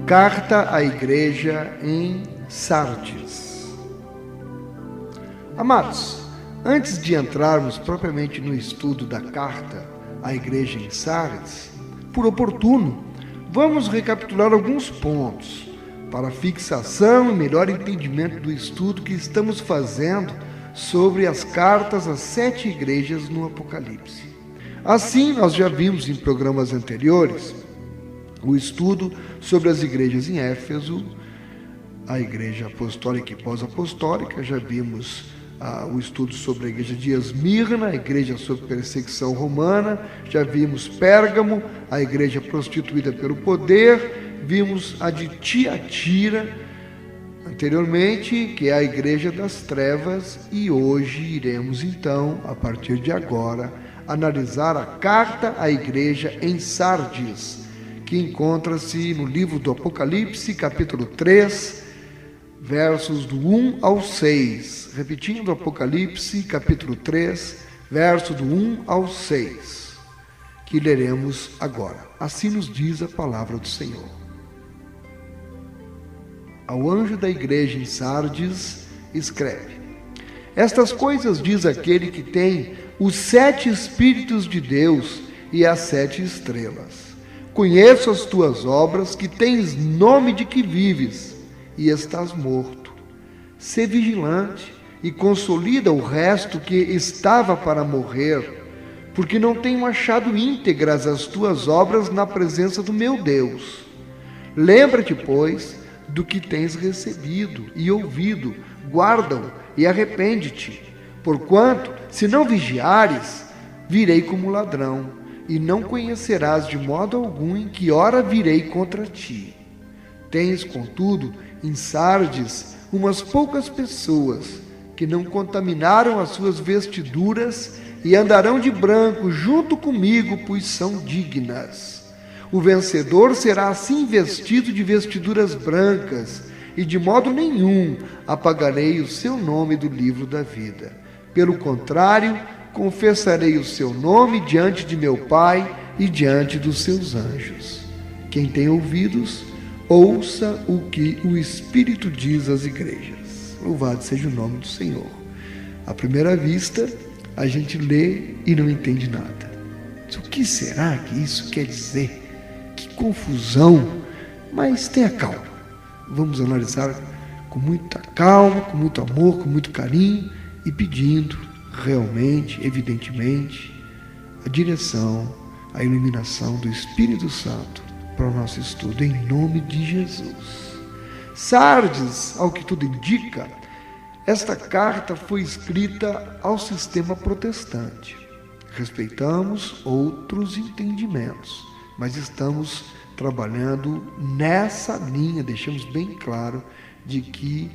Carta à igreja em Sardes. Amados, antes de entrarmos propriamente no estudo da carta à igreja em Sardes, por oportuno, vamos recapitular alguns pontos para fixação e melhor entendimento do estudo que estamos fazendo sobre as cartas às 7 igrejas no Apocalipse. Assim, nós já vimos em programas anteriores o estudo sobre as igrejas em Éfeso, a igreja apostólica e pós-apostólica, já vimos o estudo sobre a igreja de Esmirna, a igreja sob perseguição romana, já vimos Pérgamo, a igreja prostituída pelo poder, vimos a de Tiatira, anteriormente, que é a igreja das trevas, e hoje iremos então, a partir de agora, analisar a carta à igreja em Sardes, que encontra-se no livro do Apocalipse, capítulo 3, versos do 1 ao 6. Repetindo, Apocalipse, capítulo 3, verso do 1 ao 6, que leremos agora. Assim nos diz a palavra do Senhor. Ao anjo da igreja em Sardes, escreve: Estas coisas diz aquele que tem os 7 Espíritos de Deus e as 7 estrelas. Conheço as tuas obras, que tens nome de que vives, e estás morto. Sê vigilante e consolida o resto que estava para morrer, porque não tenho achado íntegras as tuas obras na presença do meu Deus. Lembra-te, pois, do que tens recebido e ouvido, guarda-o e arrepende-te. Porquanto, se não vigiares, virei como ladrão, e não conhecerás de modo algum em que hora virei contra ti. Tens, contudo, em Sardes umas poucas pessoas que não contaminaram as suas vestiduras e andarão de branco junto comigo, pois são dignas. O vencedor será assim vestido de vestiduras brancas, e de modo nenhum apagarei o seu nome do livro da vida. Pelo contrário, confessarei o seu nome diante de meu Pai e diante dos seus anjos. Quem tem ouvidos, ouça o que o Espírito diz às igrejas. Louvado seja o nome do Senhor. À primeira vista, a gente lê e não entende nada. O que será que isso quer dizer? Que confusão! Mas tenha calma. Vamos analisar com muita calma, com muito amor, com muito carinho e pedindo realmente, evidentemente, a direção, a iluminação do Espírito Santo para o nosso estudo, em nome de Jesus. Sardes, ao que tudo indica, esta carta foi escrita ao sistema protestante. Respeitamos outros entendimentos, mas estamos trabalhando nessa linha, deixamos bem claro de que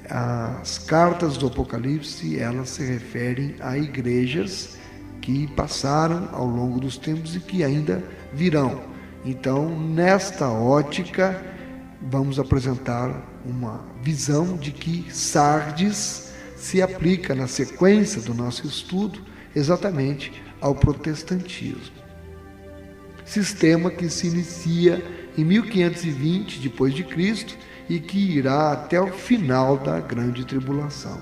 as cartas do Apocalipse, elas se referem a igrejas que passaram ao longo dos tempos e que ainda virão. Então, nesta ótica, vamos apresentar uma visão de que Sardes se aplica na sequência do nosso estudo exatamente ao protestantismo. Sistema que se inicia em 1520 depois de Cristo e que irá até o final da grande tribulação.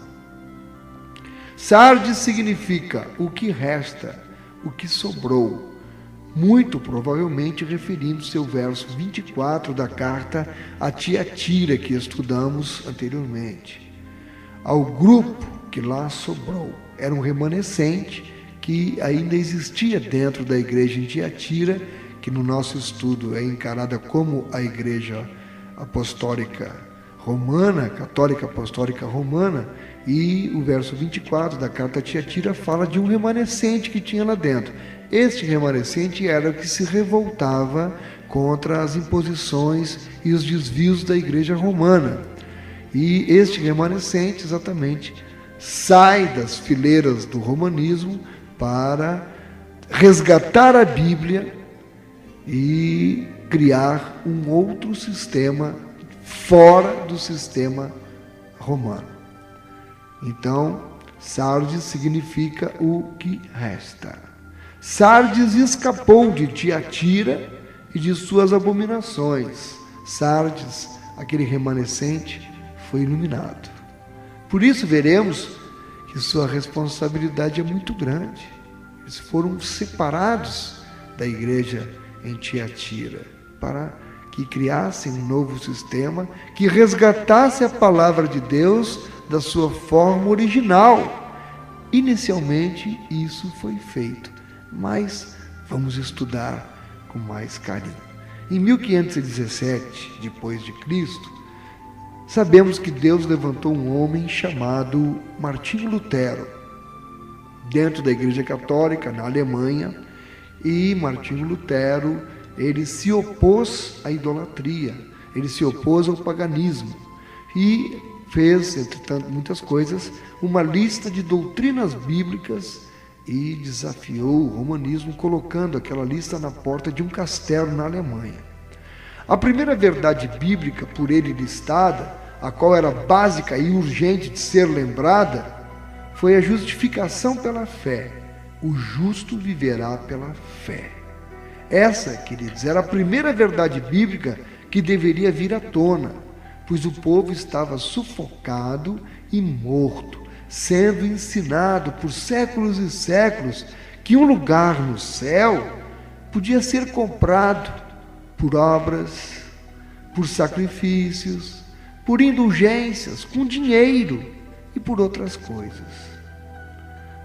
Sardes significa o que resta, o que sobrou, muito provavelmente referindo-se ao verso 24 da carta a Tiatira, que estudamos anteriormente. Ao grupo que lá sobrou, era um remanescente que ainda existia dentro da igreja em Tiatira, que no nosso estudo é encarada como a igreja apostólica romana, católica apostólica romana, e o verso 24 da carta a Tiatira fala de um remanescente que tinha lá dentro. Este remanescente era o que se revoltava contra as imposições e os desvios da igreja romana. E este remanescente exatamente sai das fileiras do romanismo para resgatar a Bíblia e criar um outro sistema fora do sistema romano. Então, Sardes significa o que resta. Sardes escapou de Tiatira e de suas abominações. Sardes, aquele remanescente, foi iluminado. Por isso veremos que sua responsabilidade é muito grande. Eles foram separados da igreja em Tiatira para que criassem um novo sistema que resgatasse a palavra de Deus da sua forma original. Inicialmente isso foi feito, mas vamos estudar com mais carinho. Em 1517, depois de Cristo, sabemos que Deus levantou um homem chamado Martinho Lutero, dentro da Igreja Católica, na Alemanha, e Martinho Lutero, ele se opôs à idolatria, ele se opôs ao paganismo e fez, entre tanto, muitas coisas, uma lista de doutrinas bíblicas e desafiou o romanismo, colocando aquela lista na porta de um castelo na Alemanha. A primeira verdade bíblica por ele listada, a qual era básica e urgente de ser lembrada, foi a justificação pela fé. O justo viverá pela fé. Essa, queridos, era a primeira verdade bíblica que deveria vir à tona, pois o povo estava sufocado e morto, sendo ensinado por séculos e séculos que um lugar no céu podia ser comprado por obras, por sacrifícios, por indulgências, com dinheiro e por outras coisas.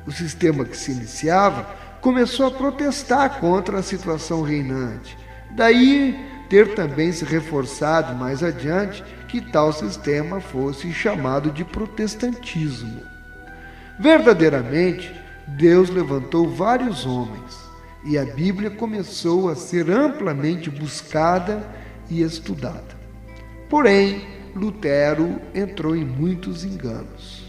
O sistema que se iniciava começou a protestar contra a situação reinante. Daí ter também se reforçado mais adiante que tal sistema fosse chamado de protestantismo. Verdadeiramente, Deus levantou vários homens e a Bíblia começou a ser amplamente buscada e estudada. Porém, Lutero entrou em muitos enganos.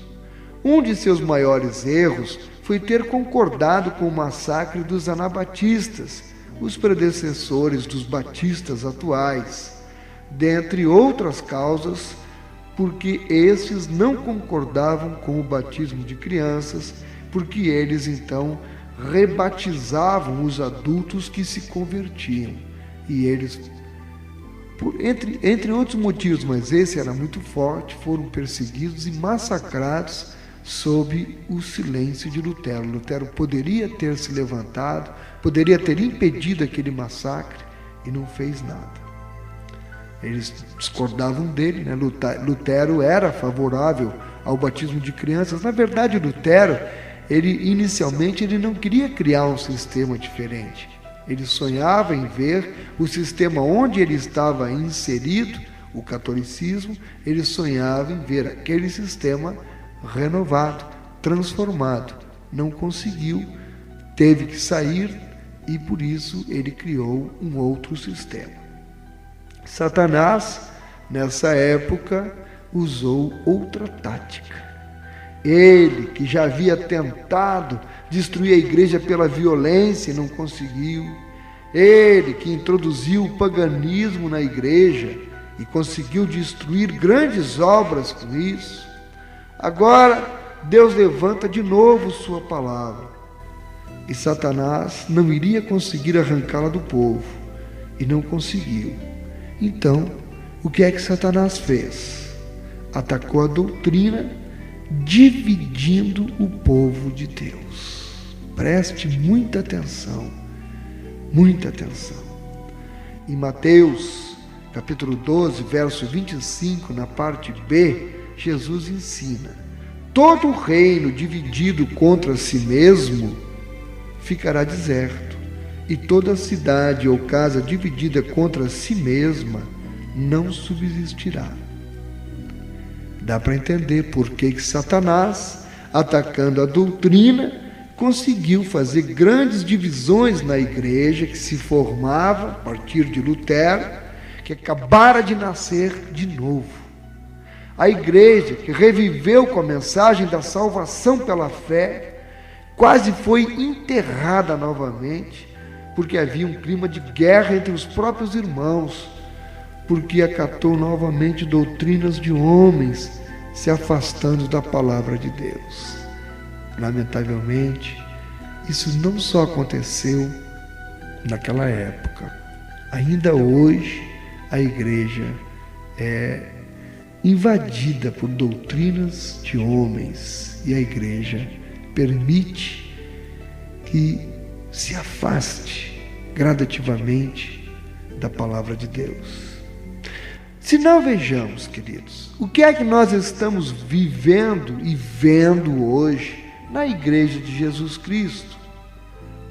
Um de seus maiores erros foi ter concordado com o massacre dos anabatistas, os predecessores dos batistas atuais, dentre outras causas, porque estes não concordavam com o batismo de crianças, porque eles então rebatizavam os adultos que se convertiam. E eles, entre outros motivos, mas esse era muito forte, foram perseguidos e massacrados sob o silêncio de Lutero. Lutero poderia ter se levantado, poderia ter impedido aquele massacre e não fez nada. Eles discordavam dele, né? Lutero era favorável ao batismo de crianças. Na verdade, Lutero, inicialmente ele não queria criar um sistema diferente. Ele sonhava em ver o sistema onde ele estava inserido, o catolicismo, ele sonhava em ver aquele sistema renovado, transformado. Não conseguiu, teve que sair e por isso ele criou um outro sistema. Satanás, nessa época, usou outra tática. Ele, que já havia tentado destruir a igreja pela violência e não conseguiu, ele que introduziu o paganismo na igreja e conseguiu destruir grandes obras com isso, agora Deus levanta de novo sua palavra. E Satanás não iria conseguir arrancá-la do povo, e não conseguiu. Então, o que é que Satanás fez? Atacou a doutrina, dividindo o povo de Deus. Preste muita atenção, muita atenção. Em Mateus, capítulo 12, verso 25, na parte B, Jesus ensina: todo reino dividido contra si mesmo ficará deserto, e toda cidade ou casa dividida contra si mesma não subsistirá. Dá para entender por que Satanás, atacando a doutrina, conseguiu fazer grandes divisões na igreja que se formava a partir de Lutero, que acabara de nascer de novo. A igreja que reviveu com a mensagem da salvação pela fé, quase foi enterrada novamente, porque havia um clima de guerra entre os próprios irmãos, porque acatou novamente doutrinas de homens, se afastando da palavra de Deus. Lamentavelmente, isso não só aconteceu naquela época. Ainda hoje, a igreja é invadida por doutrinas de homens e a igreja permite que se afaste gradativamente da palavra de Deus. Se não, vejamos, queridos, o que é que nós estamos vivendo e vendo hoje na igreja de Jesus Cristo?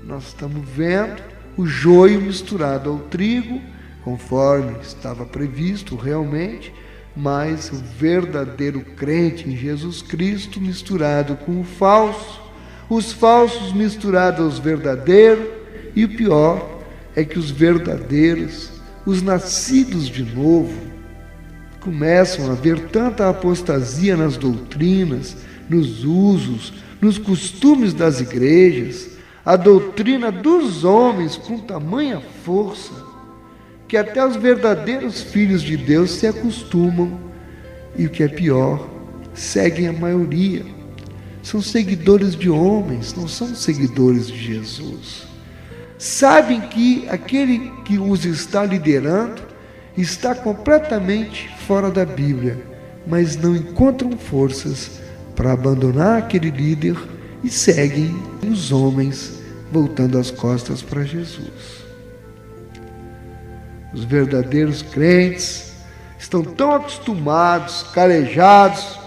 Nós estamos vendo o joio misturado ao trigo, conforme estava previsto realmente, mas o verdadeiro crente em Jesus Cristo misturado com o falso, os falsos misturados aos verdadeiros, e o pior é que os verdadeiros, os nascidos de novo, começam a ver tanta apostasia nas doutrinas, nos usos, nos costumes das igrejas, a doutrina dos homens com tamanha força, que até os verdadeiros filhos de Deus se acostumam e, o que é pior, seguem a maioria. São seguidores de homens, não são seguidores de Jesus. Sabem que aquele que os está liderando está completamente fora da Bíblia, mas não encontram forças para abandonar aquele líder e seguem os homens voltando as costas para Jesus. Os verdadeiros crentes estão tão acostumados, calejados,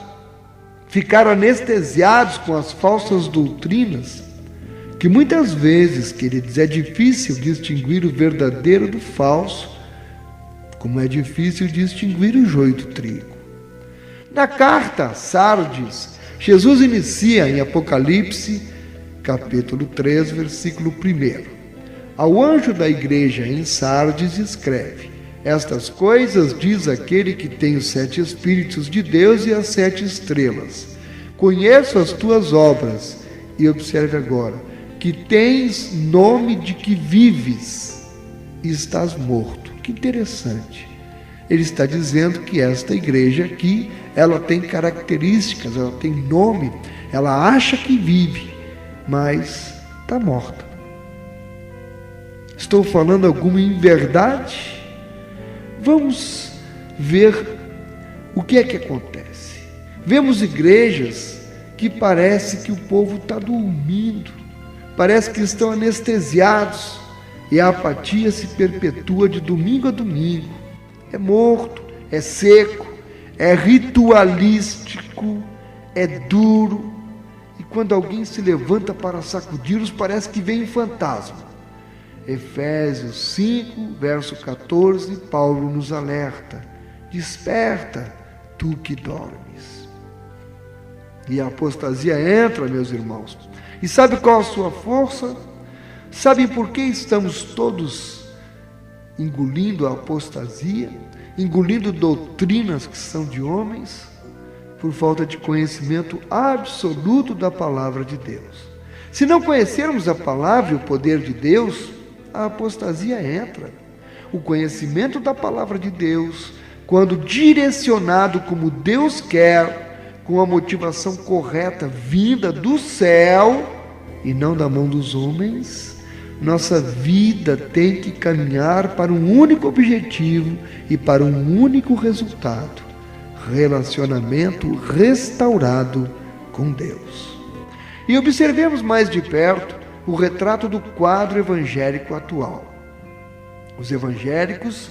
ficaram anestesiados com as falsas doutrinas, que muitas vezes, queridos, é difícil distinguir o verdadeiro do falso, como é difícil distinguir o joio do trigo. Na carta a Sardes, Jesus inicia em Apocalipse, capítulo 3, versículo 1. Ao anjo da igreja em Sardes escreve: estas coisas diz aquele que tem os 7 Espíritos de Deus e as 7 estrelas. Conheço as tuas obras, e observe agora, que tens nome de que vives e estás morto. Que interessante. Ele está dizendo que esta igreja aqui, ela tem características, ela tem nome, ela acha que vive, mas está morta. Estou falando alguma inverdade? Vamos ver o que é que acontece. Vemos igrejas que parece que o povo está dormindo, parece que estão anestesiados e a apatia se perpetua de domingo a domingo. É morto, é seco, é ritualístico, é duro, e quando alguém se levanta para sacudir-os, parece que vem um fantasma. Efésios 5, verso 14, Paulo nos alerta: desperta, tu que dormes. E a apostasia entra, meus irmãos. E sabe qual a sua força? Sabem por que estamos todos engolindo a apostasia, engolindo doutrinas que são de homens? Por falta de conhecimento absoluto da palavra de Deus. Se não conhecermos a palavra e o poder de Deus, a apostasia entra. O conhecimento da palavra de Deus, quando direcionado como Deus quer, com a motivação correta, vinda do céu e não da mão dos homens, nossa vida tem que caminhar para um único objetivo e para um único resultado: relacionamento restaurado com Deus. E observemos mais de perto o retrato do quadro evangélico atual. Os evangélicos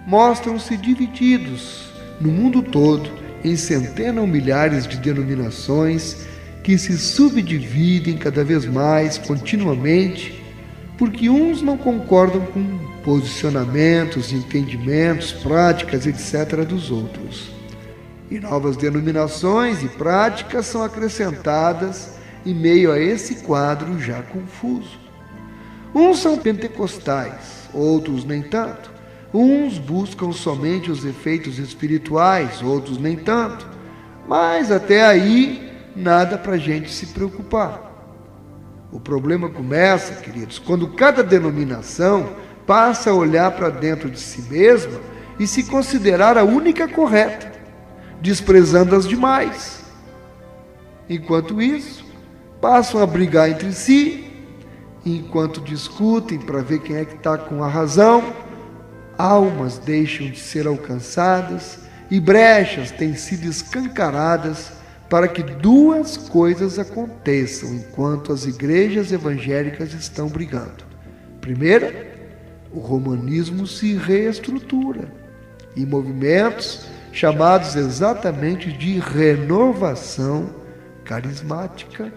mostram-se divididos no mundo todo em centenas ou milhares de denominações que se subdividem cada vez mais, continuamente, porque uns não concordam com posicionamentos, entendimentos, práticas, etc. dos outros. E novas denominações e práticas são acrescentadas em meio a esse quadro já confuso. Uns são pentecostais, outros nem tanto. Uns buscam somente os efeitos espirituais, outros nem tanto. Mas até aí, nada para a gente se preocupar. O problema começa, queridos, quando cada denominação passa a olhar para dentro de si mesma e se considerar a única correta, desprezando as demais. Enquanto isso, passam a brigar entre si, e enquanto discutem para ver quem é que está com a razão, almas deixam de ser alcançadas e brechas têm sido escancaradas para que duas coisas aconteçam enquanto as igrejas evangélicas estão brigando. Primeira, o romanismo se reestrutura em movimentos chamados exatamente de renovação carismática,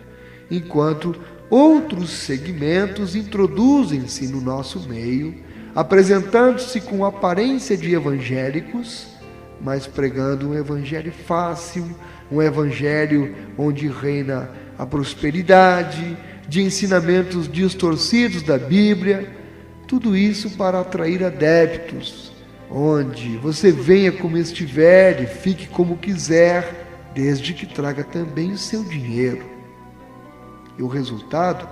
enquanto outros segmentos introduzem-se no nosso meio, apresentando-se com aparência de evangélicos, mas pregando um evangelho fácil, um evangelho onde reina a prosperidade, de ensinamentos distorcidos da Bíblia, tudo isso para atrair adeptos, onde você venha como estiver e fique como quiser, desde que traga também o seu dinheiro. E o resultado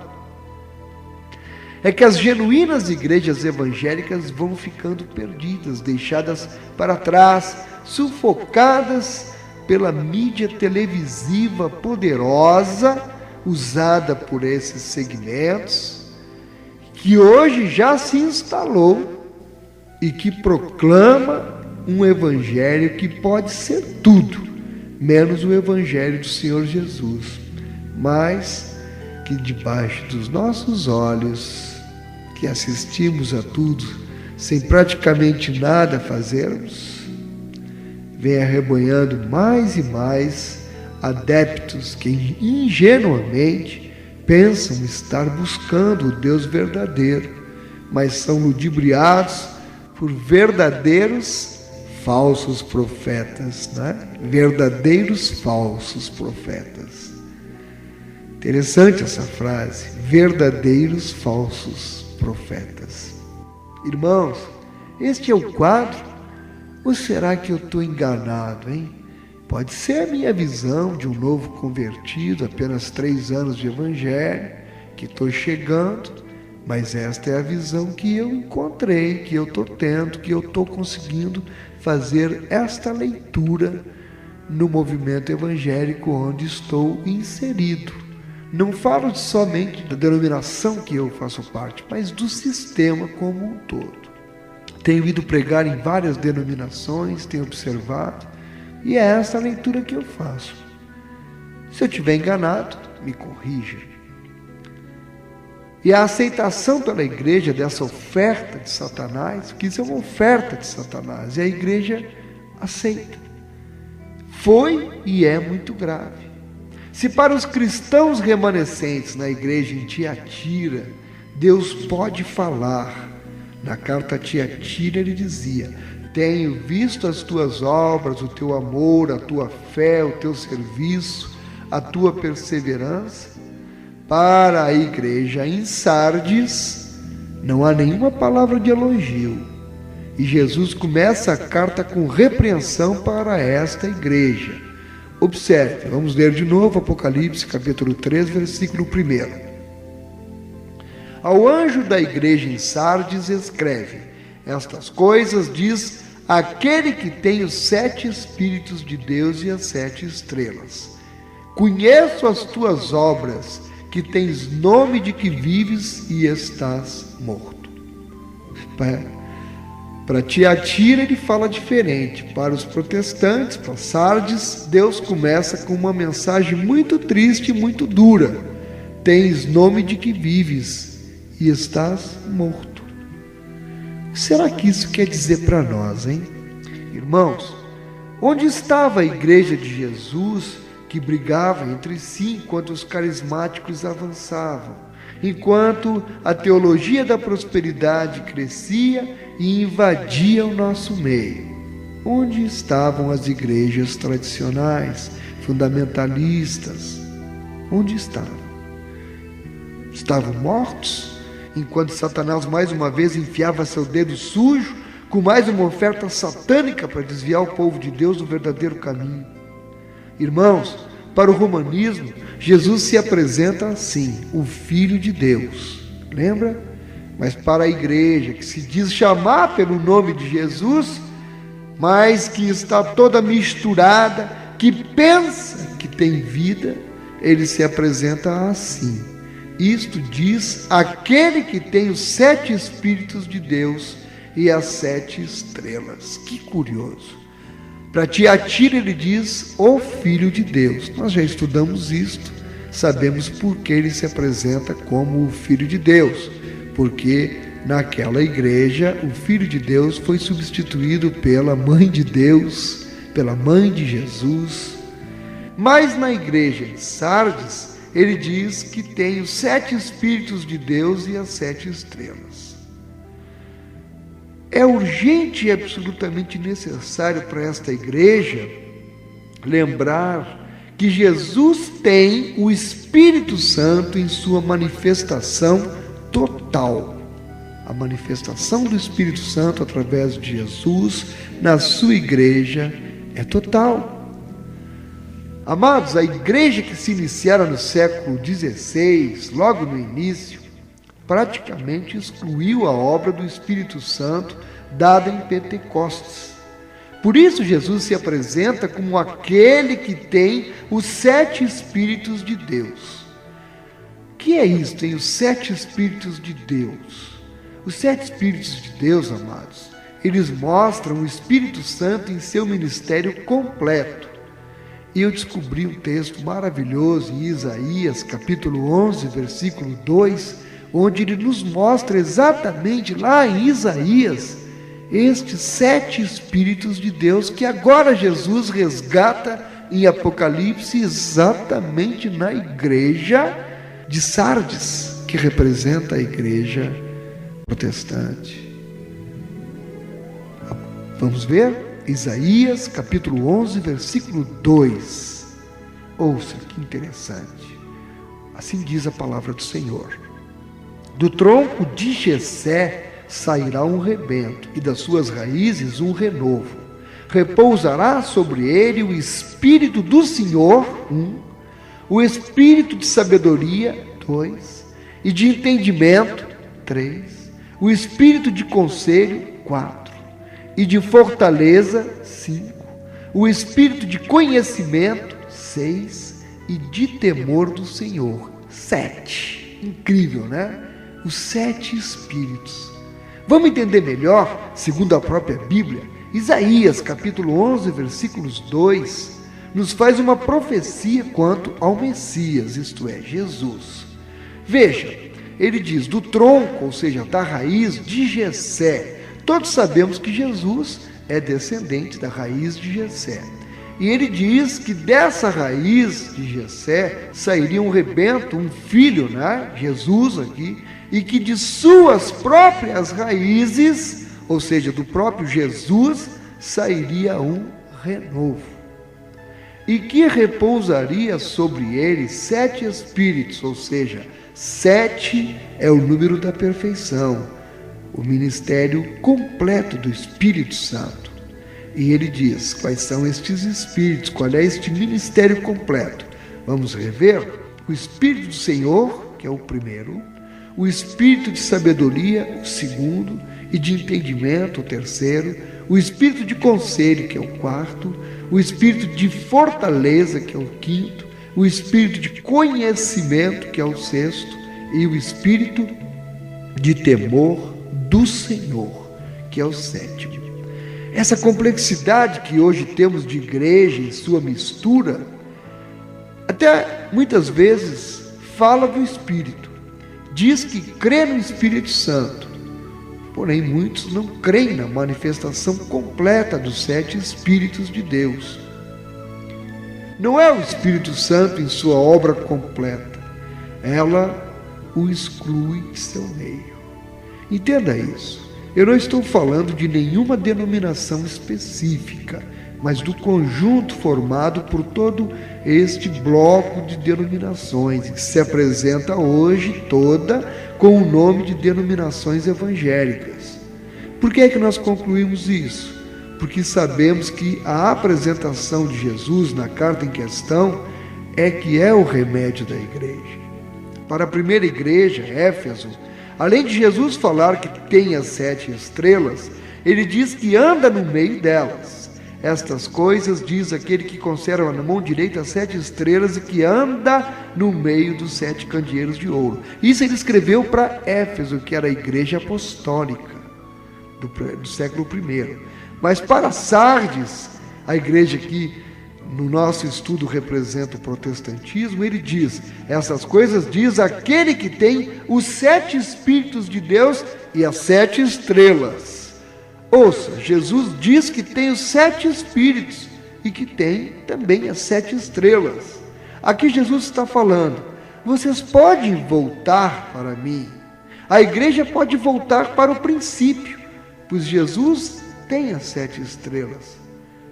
é que as genuínas igrejas evangélicas vão ficando perdidas, deixadas para trás, sufocadas pela mídia televisiva poderosa usada por esses segmentos, que hoje já se instalou e que proclama um evangelho que pode ser tudo, menos o evangelho do Senhor Jesus, mas que debaixo dos nossos olhos, que assistimos a tudo sem praticamente nada fazermos, vem arrebanhando mais e mais adeptos que ingenuamente pensam estar buscando o Deus verdadeiro, mas são ludibriados por verdadeiros falsos profetas, né? Verdadeiros falsos profetas. Interessante essa frase, verdadeiros falsos profetas. Irmãos, este é o quadro? Ou será que eu estou enganado, hein? Pode ser a minha visão de um novo convertido, apenas 3 anos de evangelho, que estou chegando, mas esta é a visão que eu encontrei, que eu estou tendo, que eu estou conseguindo fazer esta leitura no movimento evangélico onde estou inserido. Não falo somente da denominação que eu faço parte, mas do sistema como um todo. Tenho ido pregar em várias denominações, tenho observado, e é essa a leitura que eu faço. Se eu estiver enganado, me corrija. E a aceitação pela igreja dessa oferta de Satanás, que isso é uma oferta de Satanás, e a igreja aceita. Foi e é muito grave. Se para os cristãos remanescentes na igreja em Tiatira, Deus pode falar, na carta a Tiatira ele dizia: tenho visto as tuas obras, o teu amor, a tua fé, o teu serviço, a tua perseverança. Para a igreja em Sardes, não há nenhuma palavra de elogio. E Jesus começa a carta com repreensão para esta igreja. Observe, vamos ler de novo Apocalipse, capítulo 3, versículo 1. Ao anjo da igreja em Sardes escreve: estas coisas diz aquele que tem os 7 Espíritos de Deus e as 7 estrelas. Conheço as tuas obras, que tens nome de que vives e estás morto. Para Tiatira ele fala diferente. Para os protestantes, para Sardes, Deus começa com uma mensagem muito triste e muito dura. Tens nome de que vives e estás morto. O que será que isso quer dizer para nós, hein? Irmãos, onde estava a igreja de Jesus que brigava entre si enquanto os carismáticos avançavam, enquanto a teologia da prosperidade crescia e invadia o nosso meio? Onde estavam as igrejas tradicionais, fundamentalistas? Onde estavam? Estavam mortos? Enquanto Satanás mais uma vez enfiava seu dedo sujo com mais uma oferta satânica para desviar o povo de Deus do verdadeiro caminho. Irmãos, para o romanismo, Jesus se apresenta assim, o Filho de Deus. Lembra? Mas para a igreja que se diz chamar pelo nome de Jesus, mas que está toda misturada, que pensa que tem vida, ele se apresenta assim. Isto diz aquele que tem os 7 Espíritos de Deus e as 7 estrelas. Que curioso. Para Tiatira ele diz, o Filho de Deus. Nós já estudamos isto, sabemos por que ele se apresenta como o Filho de Deus. Porque naquela igreja o Filho de Deus foi substituído pela Mãe de Deus, pela Mãe de Jesus. Mas na igreja de Sardes, ele diz que tem os 7 Espíritos de Deus e as 7 estrelas. É urgente e absolutamente necessário para esta igreja lembrar que Jesus tem o Espírito Santo em sua manifestação total. A manifestação do Espírito Santo através de Jesus na sua igreja é total. Amados, a igreja que se iniciara no século XVI, logo no início, praticamente excluiu a obra do Espírito Santo dada em Pentecostes. Por isso Jesus se apresenta como aquele que tem os 7 Espíritos de Deus. O que é isso? Tem os 7 Espíritos de Deus. Os 7 Espíritos de Deus, amados, eles mostram o Espírito Santo em seu ministério completo. E eu descobri um texto maravilhoso em Isaías, capítulo 11, versículo 2, onde ele nos mostra exatamente lá em Isaías estes 7 Espíritos de Deus que agora Jesus resgata em Apocalipse exatamente na igreja de Sardes, que representa a igreja protestante. Vamos ver? Isaías capítulo 11, versículo 2. Ouça, que interessante. Assim diz a palavra do Senhor. Do tronco de Jessé sairá um rebento, e das suas raízes um renovo. Repousará sobre ele o Espírito do Senhor, 1, o Espírito de sabedoria, 2, e de entendimento, 3, o Espírito de conselho, 4, e de fortaleza, 5, o Espírito de conhecimento, 6, e de temor do Senhor, 7. Incrível, né? Os 7 Espíritos. Vamos entender melhor, segundo a própria Bíblia, Isaías, capítulo 11, versículos 2, nos faz uma profecia quanto ao Messias, isto é, Jesus. Veja, ele diz, do tronco, ou seja, da raiz de Jessé. Todos sabemos que Jesus é descendente da raiz de Jessé. E ele diz que dessa raiz de Jessé sairia um rebento, um filho, né? Jesus aqui, e que de suas próprias raízes, ou seja, do próprio Jesus, sairia um renovo. E que repousaria sobre ele 7 Espíritos, ou seja, 7 é o número da perfeição, o ministério completo do Espírito Santo. E ele diz, quais são estes Espíritos, qual é este ministério completo? Vamos rever? O Espírito do Senhor, que é o primeiro, o Espírito de sabedoria, o segundo, e de entendimento, o terceiro, o Espírito de conselho, que é o quarto, o Espírito de fortaleza, que é o quinto, o Espírito de conhecimento, que é o sexto, e o Espírito de temor do Senhor, que é o sétimo. Essa complexidade que hoje temos de igreja em sua mistura, até muitas vezes fala do Espírito. Diz que crê no Espírito Santo, porém muitos não creem na manifestação completa dos 7 Espíritos de Deus. Não é o Espírito Santo em sua obra completa, ela o exclui de seu meio. Entenda isso. Eu não estou falando de nenhuma denominação específica, mas do conjunto formado por todo este bloco de denominações, que se apresenta hoje toda com o nome de denominações evangélicas. Por que é que nós concluímos isso? Porque sabemos que a apresentação de Jesus na carta em questão é que é o remédio da igreja. Para a primeira igreja, Éfeso, além de Jesus falar que tem as 7 estrelas, ele diz que anda no meio delas. Estas coisas diz aquele que conserva na mão direita as 7 estrelas e que anda no meio dos 7 candeeiros de ouro. Isso ele escreveu para Éfeso, que era a igreja apostólica. do século I. Mas para Sardes, a igreja que no nosso estudo representa o protestantismo, ele diz: essas coisas diz aquele que tem os 7 Espíritos de Deus e as 7 estrelas. Ouça, Jesus diz que tem os 7 Espíritos e que tem também as 7 estrelas. Aqui Jesus está falando: vocês podem voltar para mim. A igreja pode voltar para o princípio, pois Jesus tem as 7 estrelas.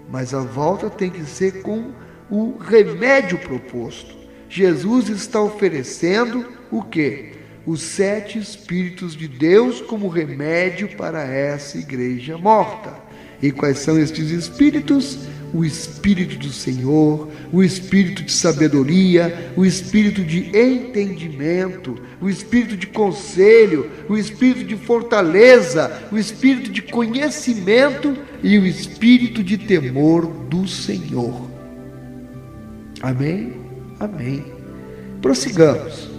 Mas a volta tem que ser com o remédio proposto. Jesus está oferecendo o quê? Os 7 Espíritos de Deus como remédio para essa igreja morta. E quais são estes Espíritos? O Espírito do Senhor, o Espírito de sabedoria, o Espírito de entendimento, o Espírito de conselho, o Espírito de fortaleza, o Espírito de conhecimento e o Espírito de temor do Senhor. Amém? Amém. Prossigamos.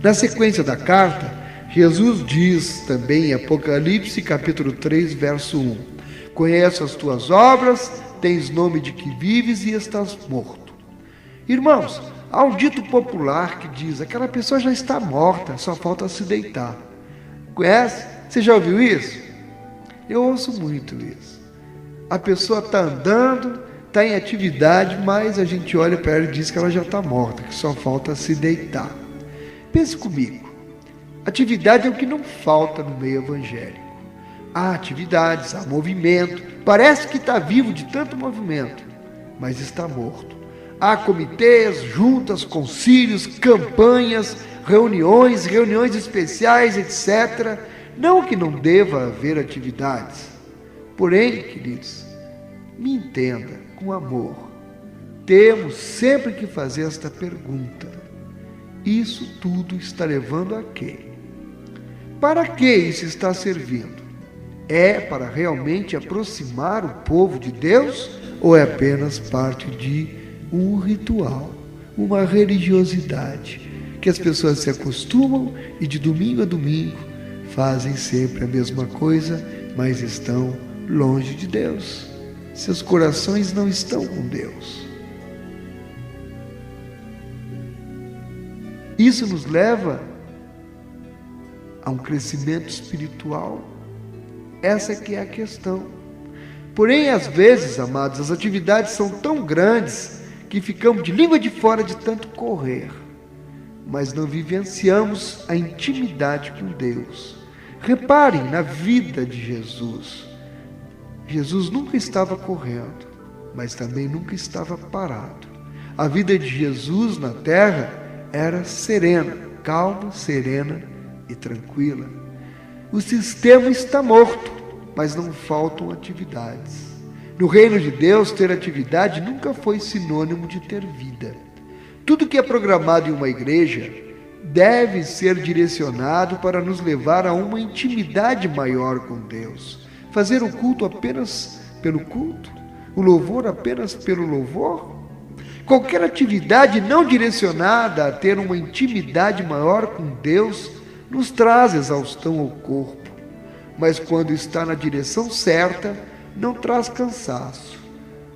Na sequência da carta, Jesus diz também em Apocalipse capítulo 3, verso 1: conheço as tuas obras, tens nome de que vives e estás morto. Irmãos, há um dito popular que diz: aquela pessoa já está morta, só falta se deitar. Conhece? Você já ouviu isso? Eu ouço muito isso. A pessoa está andando, está em atividade, mas a gente olha para ela e diz que ela já está morta, que só falta se deitar. Pense comigo. Atividade é o que não falta no meio evangélico. Há atividades, há movimento, parece que está vivo de tanto movimento, mas está morto. Há comitês, juntas, concílios, campanhas, reuniões especiais, etc. Não que não deva haver atividades. Porém, queridos, me entenda com amor. Temos sempre que fazer esta pergunta: isso tudo está levando a quê? Para que isso está servindo? É para realmente aproximar o povo de Deus ou é apenas parte de um ritual, uma religiosidade, que as pessoas se acostumam e de domingo a domingo fazem sempre a mesma coisa, mas estão longe de Deus? Seus corações não estão com Deus. Isso nos leva a um crescimento espiritual. Essa que é a questão. Porém, às vezes, amados, as atividades são tão grandes que ficamos de língua de fora de tanto correr, mas não vivenciamos a intimidade com Deus. Reparem na vida de Jesus. Jesus nunca estava correndo, mas também nunca estava parado. A vida de Jesus na terra era serena, calma, serena e tranquila. O sistema está morto, mas não faltam atividades. No reino de Deus, ter atividade nunca foi sinônimo de ter vida. Tudo que é programado em uma igreja deve ser direcionado para nos levar a uma intimidade maior com Deus. Fazer o culto apenas pelo culto, o louvor apenas pelo louvor. Qualquer atividade não direcionada a ter uma intimidade maior com Deus nos traz exaustão ao corpo, mas quando está na direção certa, não traz cansaço,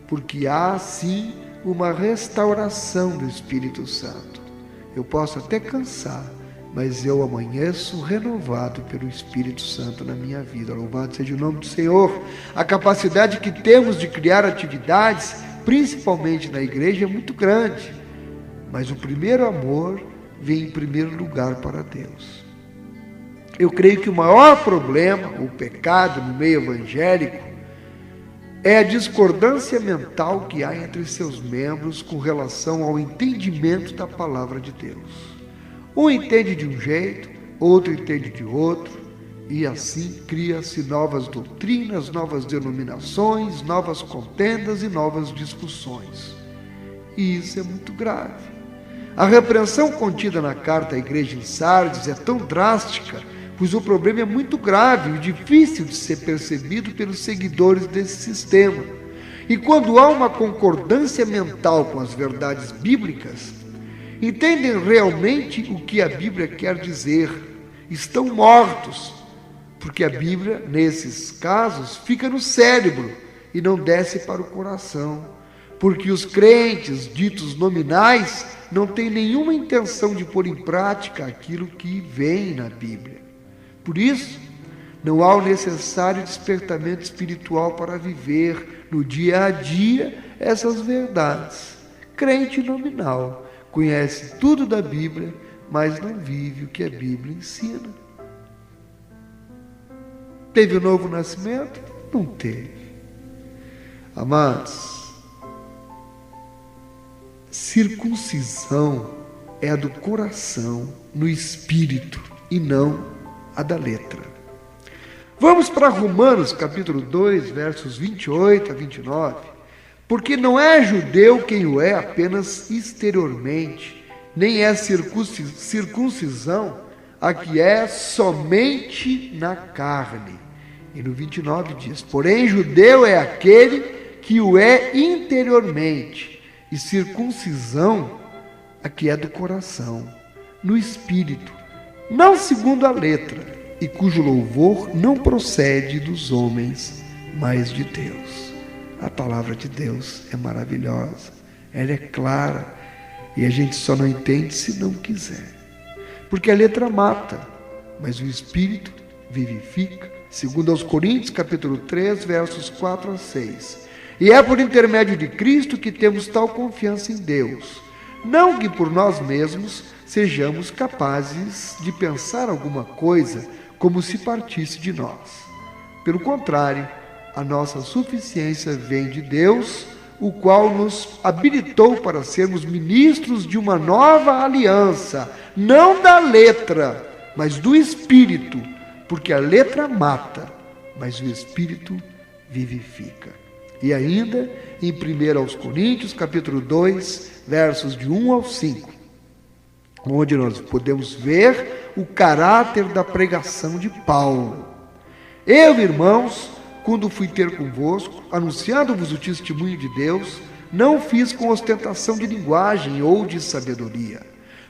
porque há sim uma restauração do Espírito Santo. Eu posso até cansar, mas eu amanheço renovado pelo Espírito Santo na minha vida. Louvado seja o nome do Senhor. A capacidade que temos de criar atividades, principalmente na igreja, é muito grande, mas o primeiro amor vem em primeiro lugar para Deus. Eu creio que o maior problema, o pecado no meio evangélico, é a discordância mental que há entre seus membros com relação ao entendimento da palavra de Deus. Um entende de um jeito, outro entende de outro, e assim cria-se novas doutrinas, novas denominações, novas contendas e novas discussões. E isso é muito grave. A repreensão contida na carta à igreja em Sardes é tão drástica, pois o problema é muito grave e difícil de ser percebido pelos seguidores desse sistema. E quando há uma concordância mental com as verdades bíblicas, entendem realmente o que a Bíblia quer dizer, estão mortos, porque a Bíblia, nesses casos, fica no cérebro e não desce para o coração, porque os crentes ditos nominais não têm nenhuma intenção de pôr em prática aquilo que vem na Bíblia. Por isso, não há o necessário despertamento espiritual para viver no dia a dia essas verdades. Crente nominal conhece tudo da Bíblia, mas não vive o que a Bíblia ensina. Teve o novo nascimento? Não teve. Amados, circuncisão é a do coração, no espírito, e não a da letra. Vamos para Romanos capítulo 2, versos 28 a 29. Porque não é judeu quem o é apenas exteriormente, nem é circuncisão a que é somente na carne. E no 29 diz: porém judeu é aquele que o é interiormente, e circuncisão a que é do coração, no espírito, não segundo a letra, e cujo louvor não procede dos homens, mas de Deus. A palavra de Deus é maravilhosa, ela é clara, e a gente só não entende se não quiser. Porque a letra mata, mas o Espírito vivifica, segundo aos Coríntios, capítulo 3, versos 4 a 6. E é por intermédio de Cristo que temos tal confiança em Deus, não que por nós mesmos sejamos capazes de pensar alguma coisa como se partisse de nós. Pelo contrário, a nossa suficiência vem de Deus, o qual nos habilitou para sermos ministros de uma nova aliança, não da letra, mas do Espírito, porque a letra mata, mas o Espírito vivifica. E ainda, em 1 aos Coríntios, capítulo 2, versos de 1 ao 5, onde nós podemos ver o caráter da pregação de Paulo. Eu, irmãos, quando fui ter convosco, anunciando-vos o testemunho de Deus, não fiz com ostentação de linguagem ou de sabedoria,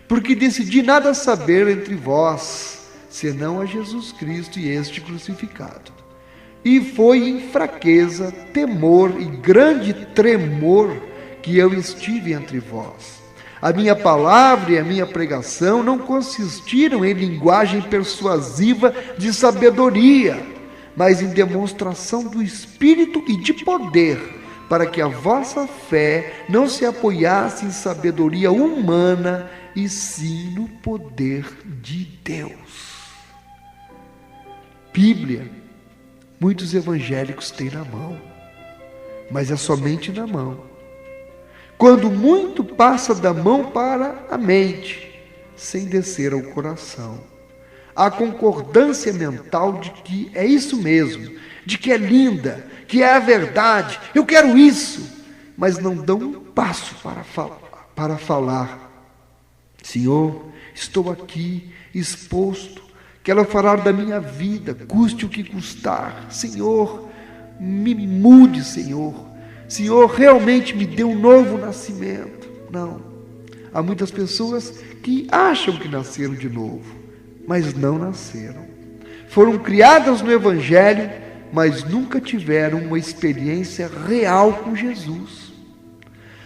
porque decidi nada saber entre vós, senão a Jesus Cristo e este crucificado. E foi em fraqueza, temor e grande tremor que eu estive entre vós. A minha palavra e a minha pregação não consistiram em linguagem persuasiva de sabedoria, mas em demonstração do Espírito e de poder, para que a vossa fé não se apoiasse em sabedoria humana, e sim no poder de Deus. Bíblia, muitos evangélicos têm na mão, mas é somente na mão. Quando muito passa da mão para a mente, sem descer ao coração. A concordância mental de que é isso mesmo, de que é linda, que é a verdade, eu quero isso, mas não dão um passo para falar. Senhor, estou aqui exposto, quero falar da minha vida, custe o que custar. Senhor, me mude, Senhor. Senhor, realmente me dê um novo nascimento. Não. Há muitas pessoas que acham que nasceram de novo, mas não nasceram. Foram criadas no Evangelho, mas nunca tiveram uma experiência real com Jesus.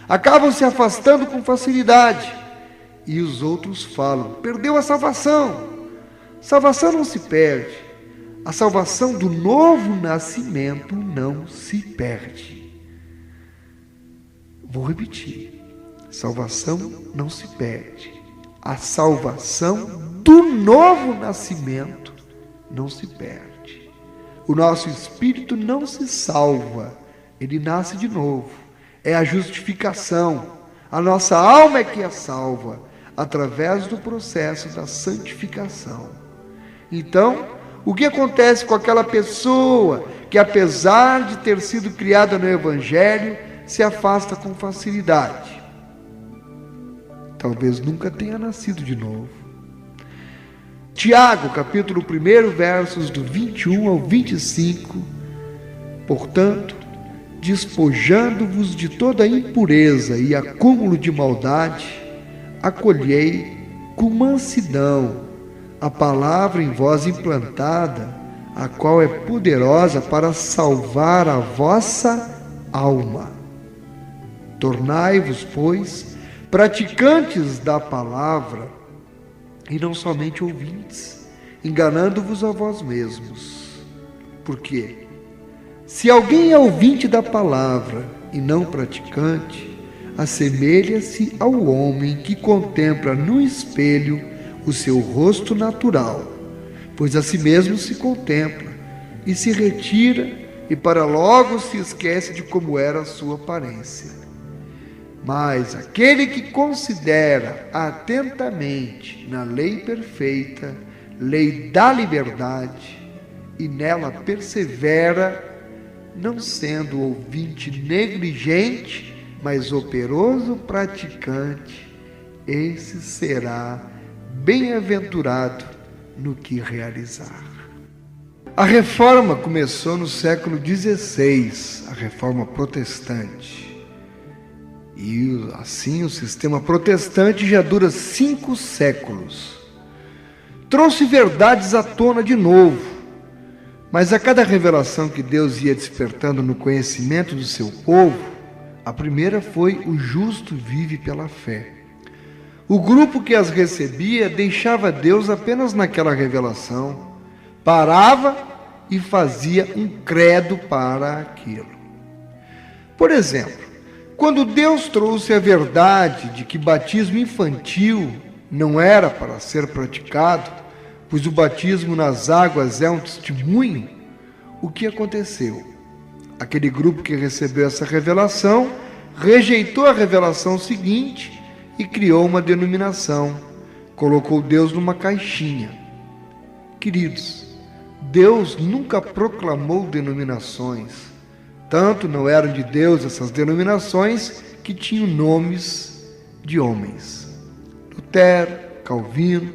Acabam se afastando com facilidade. E os outros falam: perdeu a salvação. Salvação não se perde. A salvação do novo nascimento não se perde. Vou repetir. Salvação não se perde. A salvação do novo nascimento não se perde. O nosso espírito não se salva, ele nasce de novo. É a justificação. A nossa alma é que é salva, através do processo da santificação. Então, o que acontece com aquela pessoa que, apesar de ter sido criada no Evangelho, se afasta com facilidade? Talvez nunca tenha nascido de novo. Tiago, capítulo 1, versos do 21 ao 25. Portanto, despojando-vos de toda impureza e acúmulo de maldade, acolhei com mansidão a palavra em vós implantada, a qual é poderosa para salvar a vossa alma. Tornai-vos, pois, praticantes da palavra, e não somente ouvintes, enganando-vos a vós mesmos. Por quê? Se alguém é ouvinte da palavra e não praticante, assemelha-se ao homem que contempla no espelho o seu rosto natural, pois a si mesmo se contempla e se retira e para logo se esquece de como era a sua aparência. Mas aquele que considera atentamente na lei perfeita, lei da liberdade, e nela persevera, não sendo ouvinte negligente, mas operoso praticante, esse será bem-aventurado no que realizar. A reforma começou no século XVI, a reforma protestante. E assim o sistema protestante já dura 5 séculos. Trouxe verdades à tona de novo, mas a cada revelação que Deus ia despertando no conhecimento do seu povo, a primeira foi: o justo vive pela fé. O grupo que as recebia deixava Deus apenas naquela revelação, parava e fazia um credo para aquilo. Por exemplo, quando Deus trouxe a verdade de que batismo infantil não era para ser praticado, pois o batismo nas águas é um testemunho, o que aconteceu? Aquele grupo que recebeu essa revelação rejeitou a revelação seguinte e criou uma denominação, colocou Deus numa caixinha. Queridos, Deus nunca proclamou denominações. Tanto não eram de Deus essas denominações que tinham nomes de homens. Lutero, Calvino.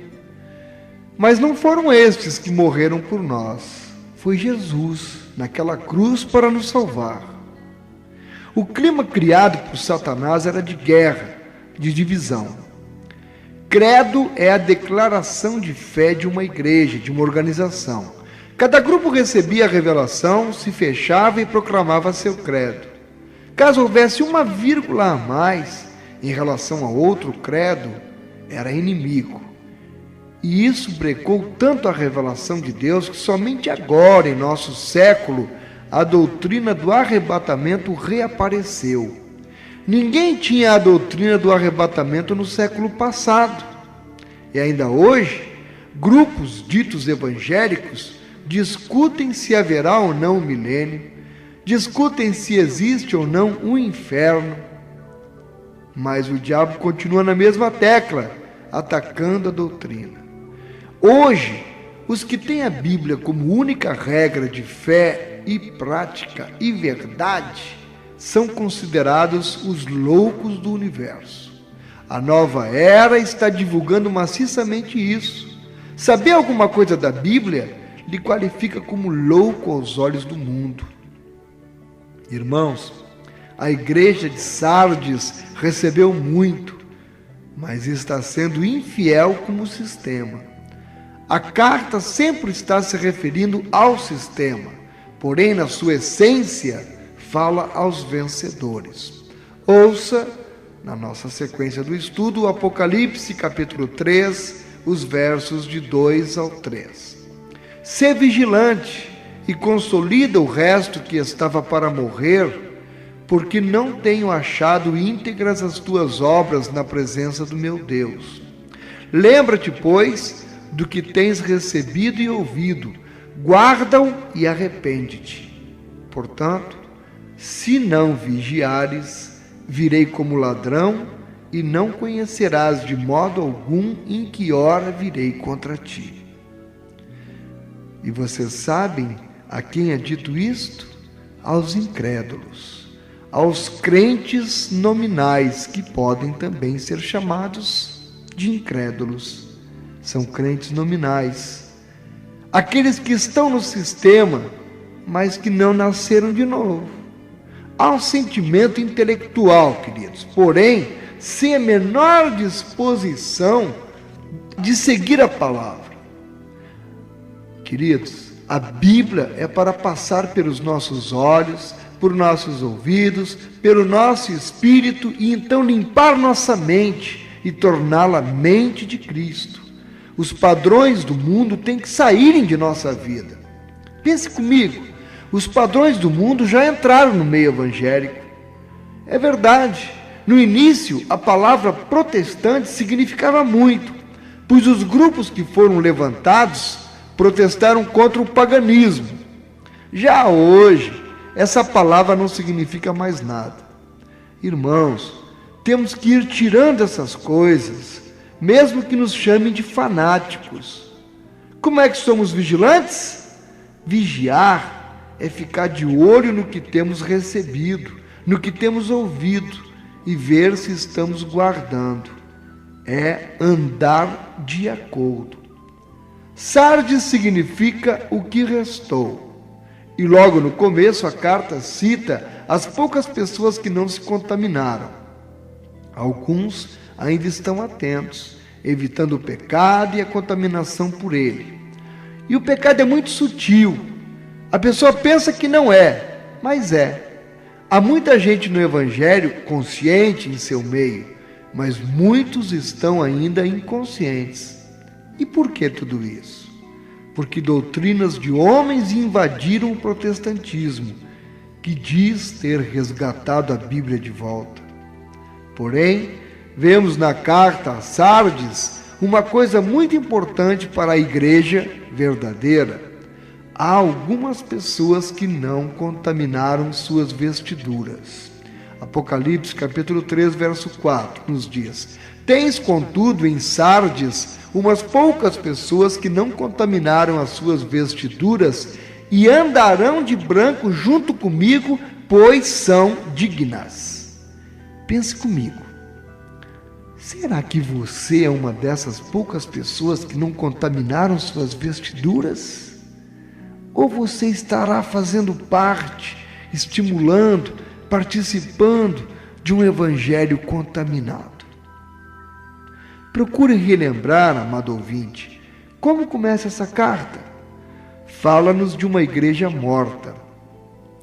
Mas não foram estes que morreram por nós. Foi Jesus naquela cruz para nos salvar. O clima criado por Satanás era de guerra, de divisão. Credo é a declaração de fé de uma igreja, de uma organização. Cada grupo recebia a revelação, se fechava e proclamava seu credo. Caso houvesse uma vírgula a mais em relação a outro credo, era inimigo. E isso brecou tanto a revelação de Deus que somente agora, em nosso século, a doutrina do arrebatamento reapareceu. Ninguém tinha a doutrina do arrebatamento no século passado. E ainda hoje, grupos ditos evangélicos discutem se haverá ou não um milênio, discutem se existe ou não um inferno, mas o diabo continua na mesma tecla, atacando a doutrina. Hoje, os que têm a Bíblia como única regra de fé e prática e verdade são considerados os loucos do universo. A nova era está divulgando maciçamente isso. Saber alguma coisa da Bíblia lhe qualifica como louco aos olhos do mundo. Irmãos, a igreja de Sardes recebeu muito, mas está sendo infiel como sistema. A carta sempre está se referindo ao sistema, porém, na sua essência, fala aos vencedores. Ouça, na nossa sequência do estudo, o Apocalipse, capítulo 3, os versos de 2 ao 3. Sê vigilante e consolida o resto que estava para morrer, porque não tenho achado íntegras as tuas obras na presença do meu Deus. Lembra-te, pois, do que tens recebido e ouvido, guarda-o e arrepende-te. Portanto, se não vigiares, virei como ladrão, e não conhecerás de modo algum em que hora virei contra ti. E vocês sabem a quem é dito isto? Aos incrédulos, aos crentes nominais, que podem também ser chamados de incrédulos. São crentes nominais. Aqueles que estão no sistema, mas que não nasceram de novo. Há um sentimento intelectual, queridos, porém, sem a menor disposição de seguir a palavra. Queridos, A Bíblia é para passar pelos nossos olhos, por nossos ouvidos, pelo nosso espírito e então limpar nossa mente e torná-la mente de Cristo. Os padrões do mundo têm que saírem de nossa vida. Pense comigo, os padrões do mundo já entraram no meio evangélico. É verdade, no início a palavra protestante significava muito, pois os grupos que foram levantados protestaram contra o paganismo. Já hoje, essa palavra não significa mais nada. Irmãos, temos que ir tirando essas coisas, mesmo que nos chamem de fanáticos. Como é que somos vigilantes? Vigiar é ficar de olho no que temos recebido, no que temos ouvido e ver se estamos guardando. É andar de acordo. Sardes significa o que restou. E logo no começo a carta cita as poucas pessoas que não se contaminaram. Alguns ainda estão atentos, evitando o pecado e a contaminação por ele. E o pecado é muito sutil. A pessoa pensa que não é, mas é. Há muita gente no Evangelho consciente em seu meio, mas muitos estão ainda inconscientes. E por que tudo isso? Porque doutrinas de homens invadiram o protestantismo, que diz ter resgatado a Bíblia de volta. Porém, vemos na carta a Sardes uma coisa muito importante para a igreja verdadeira. Há algumas pessoas que não contaminaram suas vestiduras. Apocalipse capítulo 3, verso 4, nos diz: Tens, contudo, em Sardes umas poucas pessoas que não contaminaram as suas vestiduras e andarão de branco junto comigo, pois são dignas. Pense comigo. Será que você é uma dessas poucas pessoas que não contaminaram suas vestiduras? Ou você estará fazendo parte, estimulando, participando de um evangelho contaminado? Procure relembrar, amado ouvinte, como começa essa carta. Fala-nos de uma igreja morta.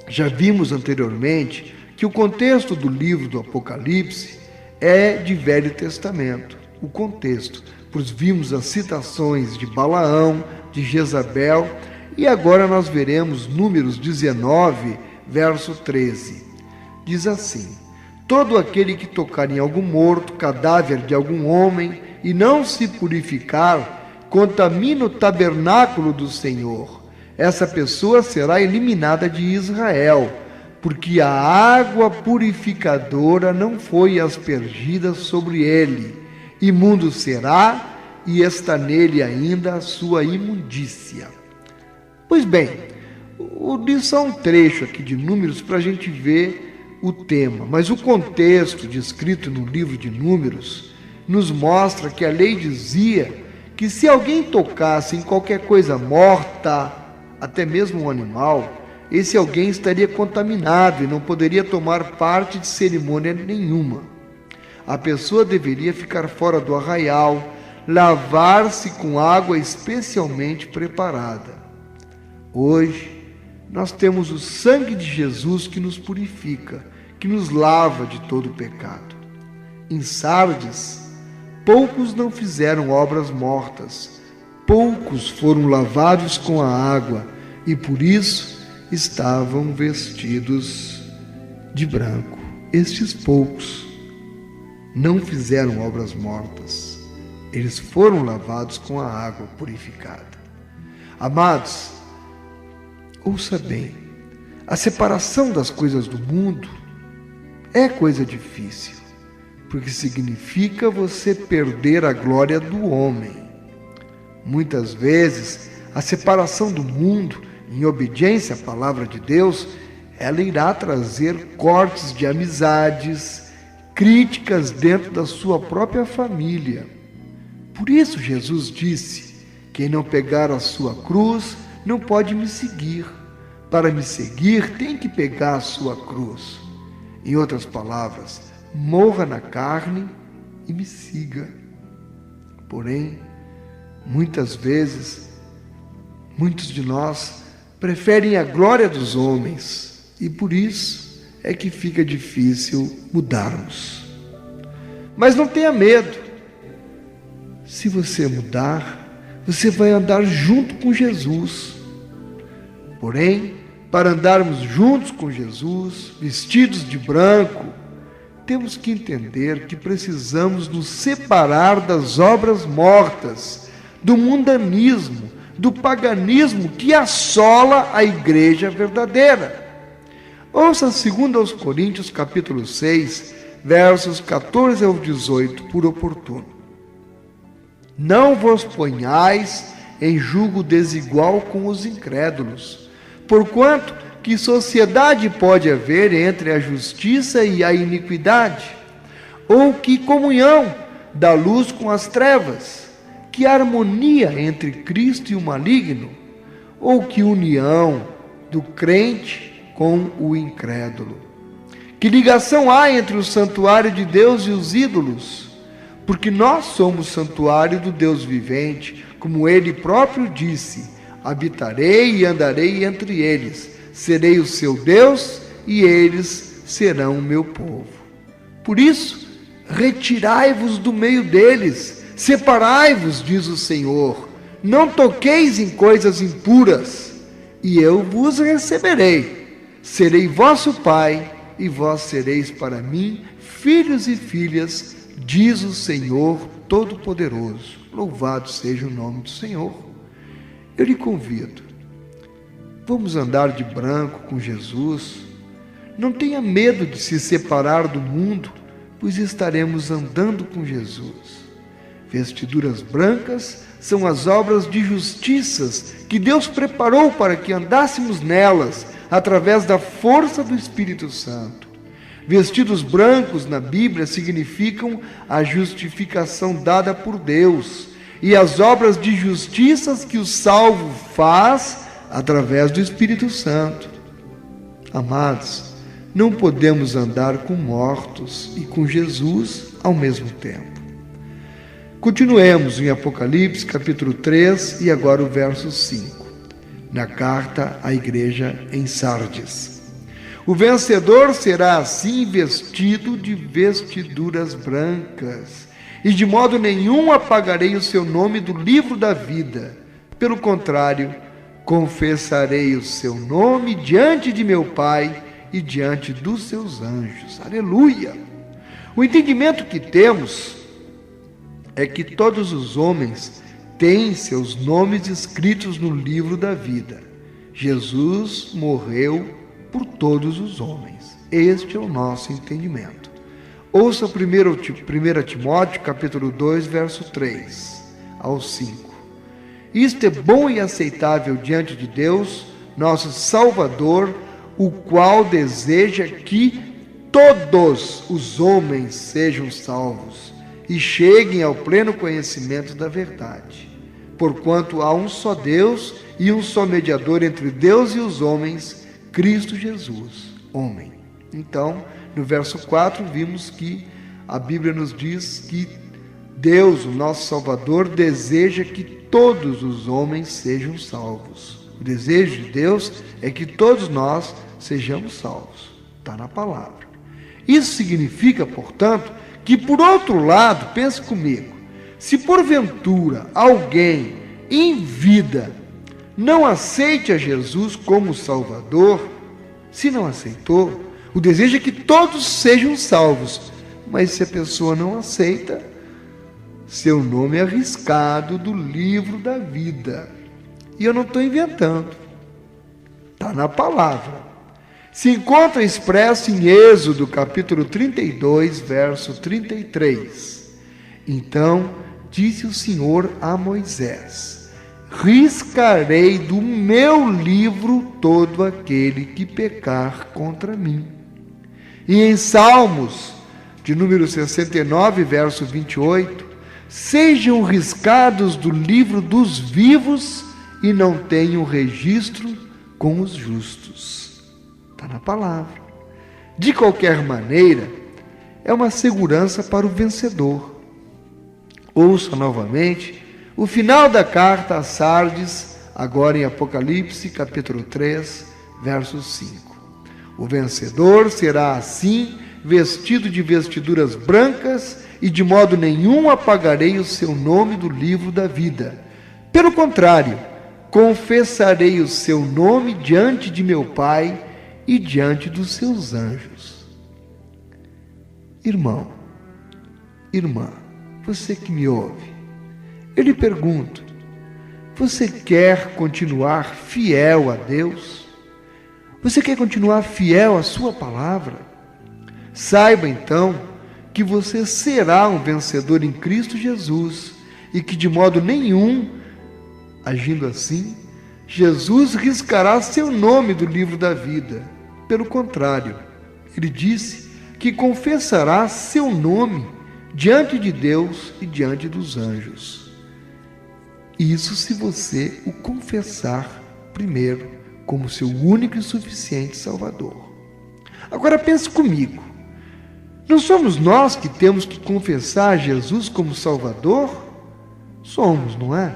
Já vimos anteriormente que o contexto do livro do Apocalipse é de Velho Testamento. O contexto, pois vimos as citações de Balaão, de Jezabel, e agora nós veremos Números 19, verso 13. Diz assim: Todo aquele que tocar em algum morto, cadáver de algum homem, e não se purificar, contamina o tabernáculo do Senhor. Essa pessoa será eliminada de Israel, porque a água purificadora não foi aspergida sobre ele. Imundo será, e está nele ainda a sua imundícia. Pois bem, li só um trecho aqui de Números para a gente ver o tema, mas o contexto descrito no livro de Números nos mostra que a lei dizia que se alguém tocasse em qualquer coisa morta, até mesmo um animal, esse alguém estaria contaminado e não poderia tomar parte de cerimônia nenhuma. A pessoa deveria ficar fora do arraial, lavar-se com água especialmente preparada. Hoje, nós temos o sangue de Jesus que nos purifica, que nos lava de todo o pecado. Em Sardes, poucos não fizeram obras mortas, poucos foram lavados com a água e por isso estavam vestidos de branco. Estes poucos não fizeram obras mortas, eles foram lavados com a água purificada. Amados, ouça bem, a separação das coisas do mundo é coisa difícil, porque significa você perder a glória do homem. Muitas vezes, a separação do mundo, em obediência à palavra de Deus, ela irá trazer cortes de amizades, críticas dentro da sua própria família. Por isso Jesus disse: quem não pegar a sua cruz não pode me seguir. Para me seguir, tem que pegar a sua cruz. Em outras palavras, morra na carne e me siga. Porém, muitas vezes, Muitos de nós preferem a glória dos homens e por isso é que fica difícil mudarmos. Mas não tenha medo. Se você mudar, você vai andar junto com Jesus. Porém, para andarmos juntos com Jesus, vestidos de branco, temos que entender que precisamos nos separar das obras mortas, do mundanismo, do paganismo que assola a igreja verdadeira. Ouça 2 Coríntios capítulo 6, versos 14 ao 18, por oportuno. Não vos ponhais em julgo desigual com os incrédulos, porquanto que sociedade pode haver entre a justiça e a iniquidade? Ou que comunhão da luz com as trevas? Que harmonia entre Cristo e o maligno? Ou que união do crente com o incrédulo? Que ligação há entre o santuário de Deus e os ídolos? Porque nós somos santuário do Deus vivente, como Ele próprio disse: habitarei e andarei entre eles, serei o seu Deus e eles serão o meu povo. Por isso, retirai-vos do meio deles, separai-vos, diz o Senhor, não toqueis em coisas impuras, e eu vos receberei. Serei vosso Pai, e vós sereis para mim filhos e filhas, diz o Senhor Todo-Poderoso. Louvado seja o nome do Senhor. Eu lhe convido, vamos andar de branco com Jesus. Não tenha medo de se separar do mundo, pois estaremos andando com Jesus. Vestiduras brancas são as obras de justiças que Deus preparou para que andássemos nelas, através da força do Espírito Santo. Vestidos brancos na Bíblia significam a justificação dada por Deus e as obras de justiças que o salvo faz através do Espírito Santo. Amados, não podemos andar com mortos e com Jesus ao mesmo tempo. Continuemos em Apocalipse capítulo 3 e agora o verso 5, na carta à igreja em Sardes. O vencedor será assim vestido de vestiduras brancas, e de modo nenhum apagarei o seu nome do livro da vida. Pelo contrário, confessarei o seu nome diante de meu Pai e diante dos seus anjos. Aleluia! O entendimento que temos é que todos os homens têm seus nomes escritos no livro da vida. Jesus morreu por todos os homens. Este é o nosso entendimento. Ouça 1 Timóteo, capítulo 2, verso 3 ao 5. Isto é bom e aceitável diante de Deus, nosso Salvador, o qual deseja que todos os homens sejam salvos e cheguem ao pleno conhecimento da verdade. Porquanto há um só Deus e um só mediador entre Deus e os homens, Cristo Jesus, homem. Então, no verso 4, vimos que a Bíblia nos diz que Deus, o nosso Salvador, deseja que todos os homens sejam salvos. O desejo de Deus é que todos nós sejamos salvos. Está na palavra. Isso significa, portanto, que por outro lado, pense comigo, se porventura alguém em vida não aceite a Jesus como Salvador, se não aceitou, o desejo é que todos sejam salvos, mas se a pessoa não aceita, seu nome é arriscado do livro da vida. E eu não estou inventando, está na palavra. Se encontra expresso em Êxodo, capítulo 32, verso 33. Então, disse o Senhor a Moisés: riscarei do meu livro todo aquele que pecar contra mim. E em Salmos, de número 69, verso 28, sejam riscados do livro dos vivos e não tenham registro com os justos. Está na palavra. De qualquer maneira, é uma segurança para o vencedor. Ouça novamente o final da carta a Sardes, agora em Apocalipse, capítulo 3, verso 5. O vencedor será assim, vestido de vestiduras brancas, e de modo nenhum apagarei o seu nome do livro da vida. Pelo contrário, confessarei o seu nome diante de meu Pai e diante dos seus anjos. Irmão, irmã, você que me ouve, eu lhe pergunto, você quer continuar fiel a Deus? Você quer continuar fiel à sua palavra? Saiba então que você será um vencedor em Cristo Jesus e que de modo nenhum, agindo assim, Jesus riscará seu nome do livro da vida. Pelo contrário, ele disse que confessará seu nome diante de Deus e diante dos anjos. Isso se você o confessar primeiro como seu único e suficiente Salvador. Agora pense comigo. Não somos nós que temos que confessar Jesus como Salvador? Somos, não é?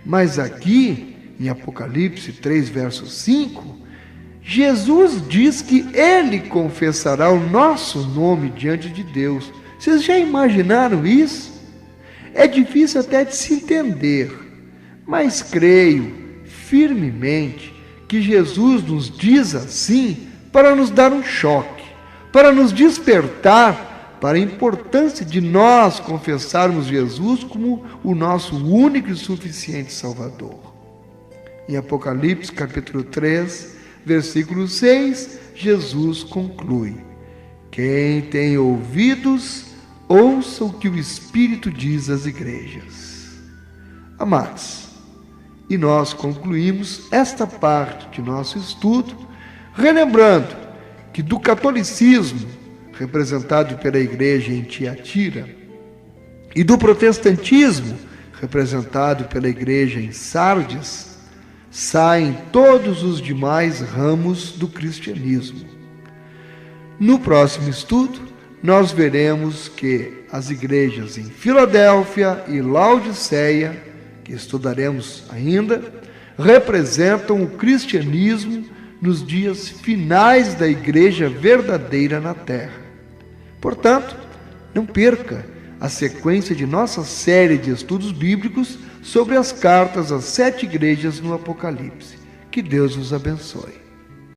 Mas aqui, em Apocalipse 3, verso 5, Jesus diz que Ele confessará o nosso nome diante de Deus. Vocês já imaginaram isso? É difícil até de se entender, mas creio firmemente que Jesus nos diz assim para nos dar um choque, para nos despertar para a importância de nós confessarmos Jesus como o nosso único e suficiente Salvador. Em Apocalipse capítulo 3, versículo 6, Jesus conclui: quem tem ouvidos, ouça o que o Espírito diz às igrejas. Amados, e nós concluímos esta parte de nosso estudo, relembrando que do catolicismo, representado pela igreja em Tiatira, e do protestantismo, representado pela igreja em Sardes, saem todos os demais ramos do cristianismo. No próximo estudo, nós veremos que as igrejas em Filadélfia e Laodiceia, que estudaremos ainda, representam o cristianismo nos dias finais da igreja verdadeira na terra. Portanto, não perca a sequência de nossa série de estudos bíblicos sobre as cartas às 7 igrejas no Apocalipse. Que Deus os abençoe.